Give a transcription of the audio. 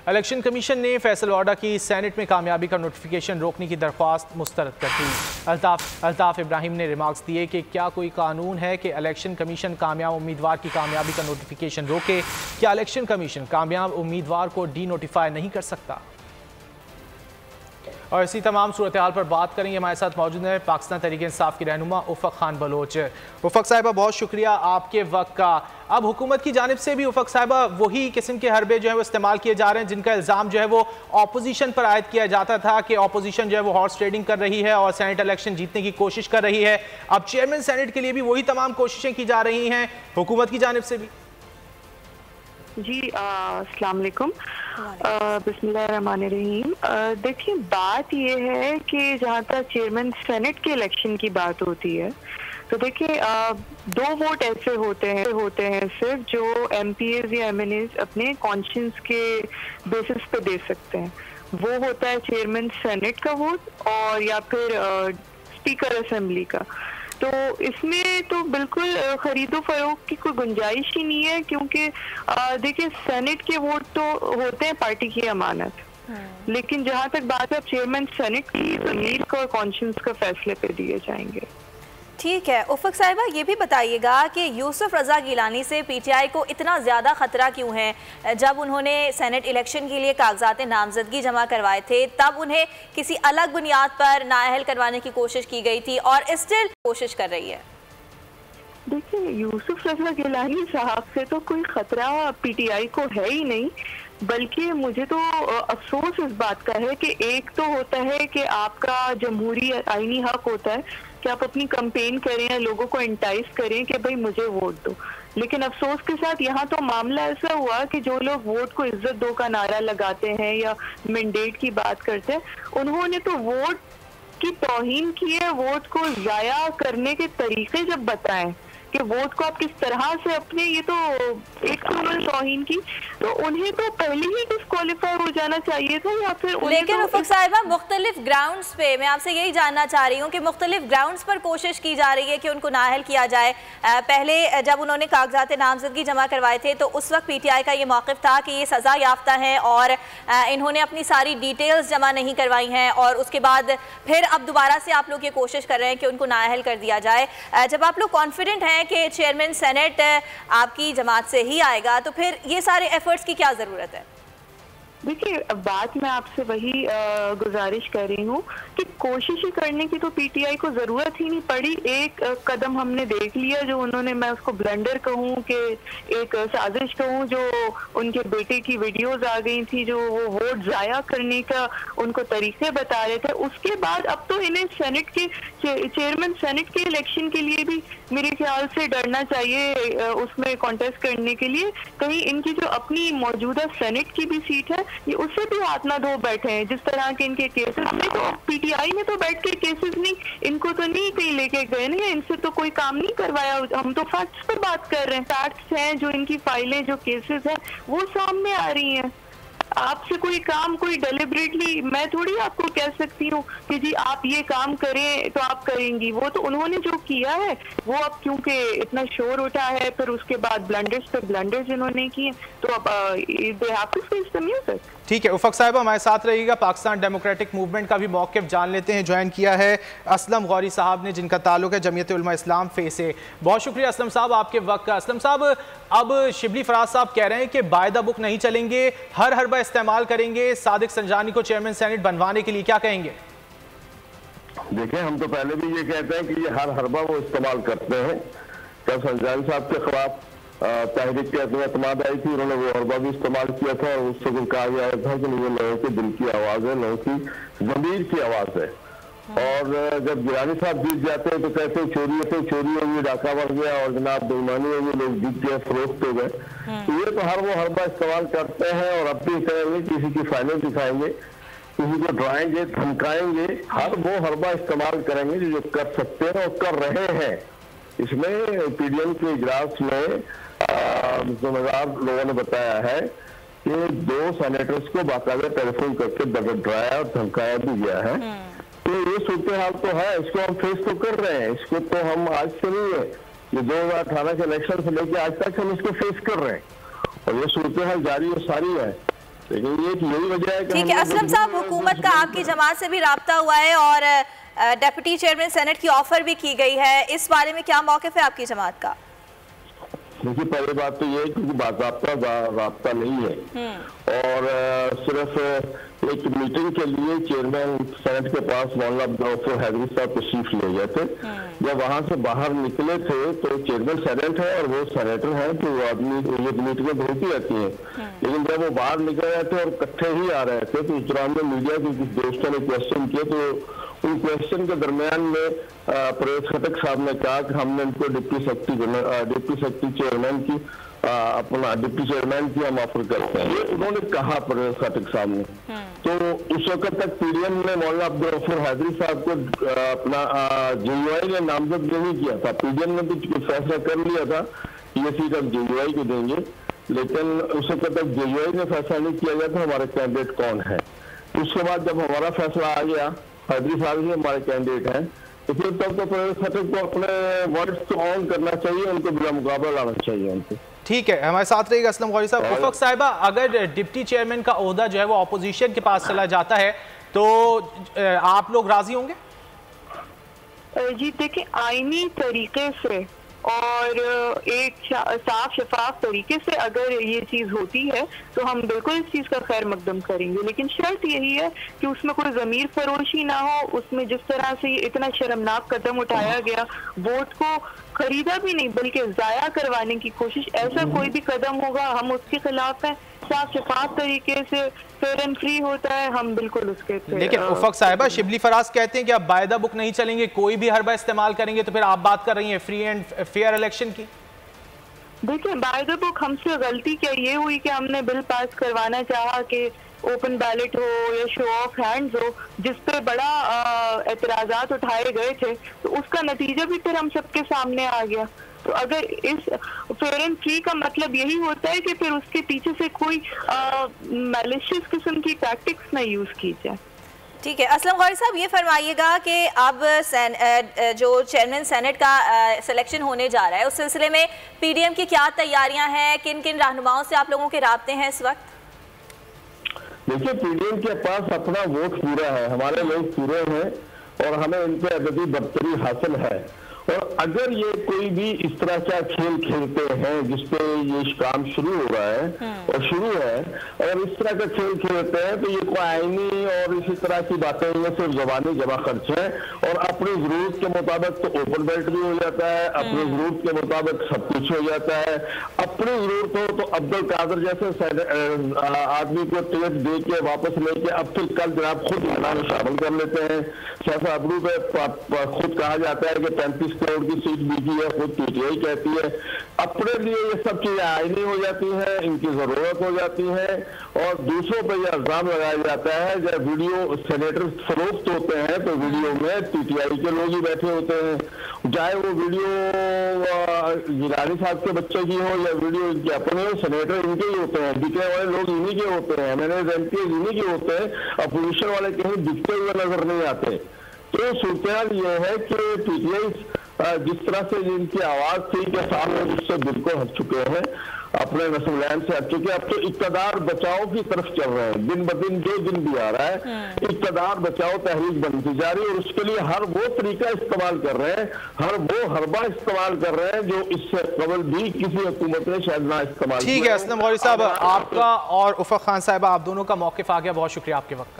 Election commission ने फैसल वाडा की senate में कामयाबी का नोटिफिकेशन रोकने की दरख्वास्त मुस्तरद कर दी। अल्ताफ इब्राहिम ने रिमार्क्स दिए कि क्या कोई कानून है कि इलेक्शन कमीशन कामयाब उम्मीदवार की कामयाबी का नोटिफिकेशन रोके? क्या इलेक्शन कमीशन कामयाब उम्मीदवार को डी नोटिफाई नहीं कर सकता? और इसी तमाम सूरत हाल पर बात करेंगे। हमारे साथ मौजूद है पाकिस्तान तहरीक-ए-इंसाफ की रहनुमा उफ़क़ खान बलोच। उफ़क़ साहिबा, बहुत शुक्रिया आपके वक्त का। अब हुकूमत की जानिब से भी उफ़क़ साहिबा वही किस्म के हरबे जो है वो इस्तेमाल किए जा रहे हैं जिनका इल्ज़ाम जो है वो अपोजिशन पर आयद किया जाता था कि अपोजिशन जो है वो हॉर्स ट्रेडिंग कर रही है और सेनेट इलेक्शन जीतने की कोशिश कर रही है। अब चेयरमैन सेनेट के लिए भी वही तमाम कोशिशें की जा रही हैं हुकूमत की जानिब से भी। जी अस्सलाम वालेकुम, बिस्मिल्लाहिर्रहमानिर्रहीम। देखिए, बात ये है कि जहाँ तक चेयरमैन सेनेट के इलेक्शन की बात होती है तो देखिए 2 वोट ऐसे होते हैं सिर्फ जो एमपीएज या एमएनएज अपने कॉन्शियंस के बेसिस पे दे सकते हैं। वो होता है चेयरमैन सेनेट का वोट और या फिर स्पीकर असेंबली का। तो इसमें तो बिल्कुल खरीदो फरोख्त की कोई गुंजाइश ही नहीं है, क्योंकि देखिए सेनेट के वोट तो होते हैं पार्टी की अमानत, लेकिन जहां तक बात है चेयरमैन सेनेट की ज़मीर को और कॉन्शियंस का फैसले पे दिए जाएंगे। ठीक है उफ़क़ साहिबा, ये भी बताइएगा कि यूसुफ रज़ा गिलानी से पीटीआई को इतना ज़्यादा ख़तरा क्यों है? जब उन्होंने सेनेट इलेक्शन के लिए कागजात नामजदगी जमा करवाए थे तब उन्हें किसी अलग बुनियाद पर नाअहल करवाने की कोशिश की गई थी और स्टिल कोशिश कर रही है। देखिए, यूसुफ रज़ा गिलानी साहब से तो कोई ख़तरा पीटीआई को है ही नहीं, बल्कि मुझे तो अफसोस इस बात का है कि एक तो होता है कि आपका जमहूरी आईनी हक होता है कि आप अपनी कैंपेन करें या लोगों को इंटाइस करें कि भाई मुझे वोट दो, लेकिन अफसोस के साथ यहाँ तो मामला ऐसा हुआ कि जो लोग वोट को इज्जत दो का नारा लगाते हैं या मैंडेट की बात करते हैं, उन्होंने तो वोट की तौहीन की है। वोट को जाया करने के तरीके जब बताएं कि वोट को आप किस तरह से अपने, ये तो एक तो उन्होंने तौहीन की, तो उन्हें तो पहले ही डिस्क्वालीफाई हो जाना चाहिए था या फिर। लेकिन उफ़क़ साहिबा, मुख्तलिफ ग्राउंड्स पे मैं आपसे यही जानना चाह रही हूँ कि मुख्तलिफ ग्राउंड्स पर कोशिश की जा रही है कि उनको नाअहल किया जाए। पहले जब उन्होंने कागजात नामजदगी जमा करवाए थे तो उस वक्त पीटीआई का ये मौक़िफ़ था कि ये सज़ा याफ्ता हैं और इन्होंने अपनी सारी डिटेल्स जमा नहीं करवाई हैं, और उसके बाद फिर अब दोबारा से आप लोग ये कोशिश कर रहे हैं कि उनको नाअहल कर दिया जाए। जब आप लोग कॉन्फिडेंट हैं कि चेयरमैन सेनेट आपकी जमात से ही आएगा तो फिर ये सारे एफर्ट्स की क्या ज़रूरत है? देखिए, अब बात मैं आपसे वही गुजारिश कर रही हूँ कि कोशिशें करने की तो पीटीआई को ज़रूरत ही नहीं पड़ी। एक कदम हमने देख लिया जो उन्होंने, मैं उसको ब्लंडर कहूँ कि एक साजिश कहूँ, जो उनके बेटे की वीडियोस आ गई थी जो वो वोट ज़ाया करने का उनको तरीके बता रहे थे। उसके बाद अब तो इन्हें सेनेट के चेयरमैन सेनेट के इलेक्शन के लिए भी मेरे ख्याल से डरना चाहिए उसमें कॉन्टेस्ट करने के लिए। कहीं इनकी जो अपनी मौजूदा सेनेट की भी सीट है ये उससे भी हाथ ना धो बैठे हैं। जिस तरह के इनके केसेस में तो पीटीआई में तो बैठ के केसेस नहीं, इनको तो नहीं कहीं लेके गए, नहीं इनसे तो कोई काम नहीं करवाया। हम तो फैक्ट्स पर बात कर रहे हैं, फैक्ट्स हैं, जो इनकी फाइलें, जो केसेस हैं वो सामने आ रही हैं। आपसे कोई काम, कोई डेलिबरेटली मैं थोड़ी आपको कह सकती हूँ कि जी आप ये काम करें तो आप करेंगी। वो तो उन्होंने जो किया है वो अब क्योंकि इतना शोर उठा है, फिर उसके बाद ब्लंडर्स पे ब्लंडर्स इन्होंने किए, तो अब they have to face the music. ठीक है उफ़क़ साहिबा, हमारे साथ रहिएगा। पाकिस्तान डेमोक्रेटिक मूवमेंट का भी मौक़िफ़ जान लेते हैं। ज्वाइन किया है असलम गौरी साहब ने, जिनका ताल्लुक है जमीयत उलमा इस्लाम फे से। बहुत शुक्रिया असलम साहब आपके वक्त का। असलम साहब, अब शिबली फराज साहब कह रहे हैं कि बाय द बुक नहीं चलेंगे, हर हरबा इस्तेमाल करेंगे सादिक संजानी को चेयरमैन सेनेट बनवाने के लिए, क्या कहेंगे? देखिए, हम तो पहले भी ये कहते हैं कि ये हर हरबा वो इस्तेमाल करते हैं। जब संजानी साहब के खिलाफ तहरीक की एतमाद आई थी, उन्होंने वो हरबा भी इस्तेमाल किया था और उससे कुछ कहा गया था कि ये लोगों के दिल की आवाज़ है, लोगों की ज़मीर की आवाज़ है। और जब गिलानी साहब जीत जाते हैं तो कहते हैं चोरी हो गई, डाका बढ़ गया और जनाब बेईमानी हो गई, लोग जीत गए, फरोख्त हो गए। तो ये तो हर वो हरबा इस्तेमाल करते हैं और अब भी करेंगे, किसी की फाइलें दिखाएंगे, किसी को डराएंगे, धमकाएंगे, हर वो हरबा इस्तेमाल करेंगे जो कर सकते हैं और कर रहे हैं। इसमें पीडीएम के इजलास में जिम्मेदार लोगों ने बताया है कि 2 सेनेटर्स को बाकायदा टेलीफोन करके डराया और धमकाया भी गया है। तो ये सूरत हाल तो है, इसको हम फेस तो कर रहे हैं, इसको तो हम आज से नहीं है, ये 2018 के इलेक्शन से लेकर आज तक हम इसको फेस कर रहे हैं और ये सूरत हाल जारी और सारी है। लेकिन ये यही वजह है कि ठीक है असलम साहब, हुकूमत का आपकी जमात से भी राब्ता हुआ है और डेप्यूटी चेयरमैन सेनेट की ऑफर भी की गई है, इस बारे में क्या मौक़िफ़ है आपकी जमात का? देखिए, पहली बात तो ये है कि बाकायदा राब्ता नहीं है और सिर्फ एक मीटिंग के लिए चेयरमैन सेनेट के पास मौलाना अब्दुल हैदरी साहब तशरीफ ले गए थे। जब वहां से बाहर निकले थे तो चेयरमैन सेनेट है और वो सेनेटर है तो वो आदमी ये मीटिंगें होती रहती हैं, लेकिन जब वो बाहर निकल रहे थे और इकट्ठे ही आ रहे थे तो उस दौरान में मीडिया के कुछ दोस्तों ने क्वेश्चन किए, तो उन क्वेश्चन के दरमियान में परवेज खटक साहब ने कहा कि हमने इनको डिप्टी सेक्रेटरी चेयरमैन की अपना डिप्टी चेयरमैन की हम ऑफर करते हैं, ये उन्होंने कहा परवेज खटक साहब ने। तो उस वक्त तक पीडीएम ने मौलाना अब्दुल हैदरी साहब को अपना जेयूआई ने नामजद नहीं किया था। पीडीएम ने तो फैसला कर लिया था कि ये सीट अब जेयूआई को देंगे, लेकिन उस वक्त तक जेयूआई ने फैसला नहीं किया गया था हमारे कैंडिडेट कौन है। उसके बाद जब हमारा फैसला आ गया, हैदरी साहब ही हमारे कैंडिडेट हैं, तो फिर तब तो परवेज खटक को अपने वर्ड्स को ऑन करना चाहिए, उनको बिला मुकाबला लाना चाहिए उनको। ठीक है, हमारे साथ रहेगा असलम गौरी साहब। उफक साहिबा, अगर डिप्टी चेयरमैन का ओहदा जो है वो अपोजिशन के पास चला जाता है तो आप लोग राजी होंगे? जी देखिए, आईनी तरीके से और एक साफ शफाफ तरीके से अगर ये चीज होती है तो हम बिल्कुल इस चीज का खैर मकदम करेंगे, लेकिन शर्त यही है कि उसमें कोई जमीर फरोशी ना हो। उसमें जिस तरह से इतना शर्मनाक कदम उठाया गया, वोट को खरीदा भी नहीं बल्कि जाया करवाने की कोशिश, ऐसा कोई भी कदम होगा हम उसके खिलाफ है। साफ शफाफ तरीके से फेयर एंड फ्री होता है, हम बिल्कुल उसके। लेकिन उफक साहिबा, शिबली फराज कहते हैं कि अब बायदा बुक नहीं चलेंगे, कोई भी हरबा इस्तेमाल करेंगे, तो फिर आप बात कर रही हैं फ्री एंड फेयर इलेक्शन की। देखिए, बायदा बुक हमसे गलती क्या ये हुई कि हमने बिल पास करवाना चाहा कि ओपन बैलेट हो या शो ऑफ हैंड्स हो, जिस पे बड़ा एतराजात उठाए गए थे, तो उसका नतीजा भी फिर हम सबके सामने आ गया। तो अगर इस फेयर एंड फ्री का मतलब यही होता है कि फिर उसके पीछे से कोई मैलिशियस किस्म की टैक्टिक्स ना यूज की जाए। ठीक है असलम गौरी साहब, ये फरमाइएगा कि अब जो चेयरमैन सेनेट का सिलेक्शन होने जा रहा है उस सिलसिले में पीडीएम की क्या तैयारियां हैं, किन किन रहनुमाओं से आप लोगों के राब्ते हैं इस वक्त? देखिए, पीडीएम के पास अपना वोट पूरा है, हमारे लोग पूरे हैं और हमें इनसे अददी बर्तरी हासिल है। और अगर ये कोई भी इस तरह का खेल खेलते हैं जिसपे ये काम शुरू हो रहा है और शुरू है, और इस तरह का खेल खेलते हैं तो ये कोई आईनी और इसी तरह की बातें इनमें सिर्फ जबानी जमा खर्च है। और अपनी जरूरत के मुताबिक तो ओपन बेल्ट भी हो जाता है, अपनी जरूरत के मुताबिक सब कुछ हो जाता है। अपनी जरूरत हो तो अब्दुल कादर जैसे आदमी को टिकट दे के वापस लेके अब फिर कल जनाब खुद मैदान में शामिल कर लेते हैं। शाह अबरू पे खुद कहा जाता है कि 35 करोड़ की सीट बिकी है, खुद पीटीआई कहती है। अपने लिए ये सब चीजें आईनी हो जाती है, इनकी जरूरत हो जाती है और दूसरों पर यह इल्जाम लगाया जाता है जब वीडियो सेनेटर फरोख्त होते हैं तो वीडियो में पीटीआई के लोग ही बैठे होते हैं, चाहे वो वीडियो गिलानी साहब के बच्चे की हो या वीडियो इनके अपने हो, सेनेटर इनके ही होते हैं, दिखने वाले लोग इन्हीं के होते हैं, MNAs इन्हीं के होते हैं, अपोजिशन वाले कहीं दिखते हुए नजर नहीं आते। तो सूरत ये है कि पीटीआई जिस तरह से इनकी आवाज थी कि सामने उससे बिल्कुल हट चुके हैं, अपने नस्लैन से हट चुके, अब तो इक़्तिदार बचाओ की तरफ चल रहे हैं। दिन ब दिन जो दिन भी आ रहा है इक़्तिदार बचाओ तहरीक बनती जा रही है और उसके लिए हर वो तरीका इस्तेमाल कर रहे हैं, हर वो हरबा इस्तेमाल कर रहे हैं जो इससे कबल भी किसी हुकूमत ने शायद ना इस्तेमाल। ठीक है असलम गौरी साहब, आपका और उफक खान साहिबा आप दोनों का मौक़िफ़ आ गया, बहुत शुक्रिया आपके वक्त।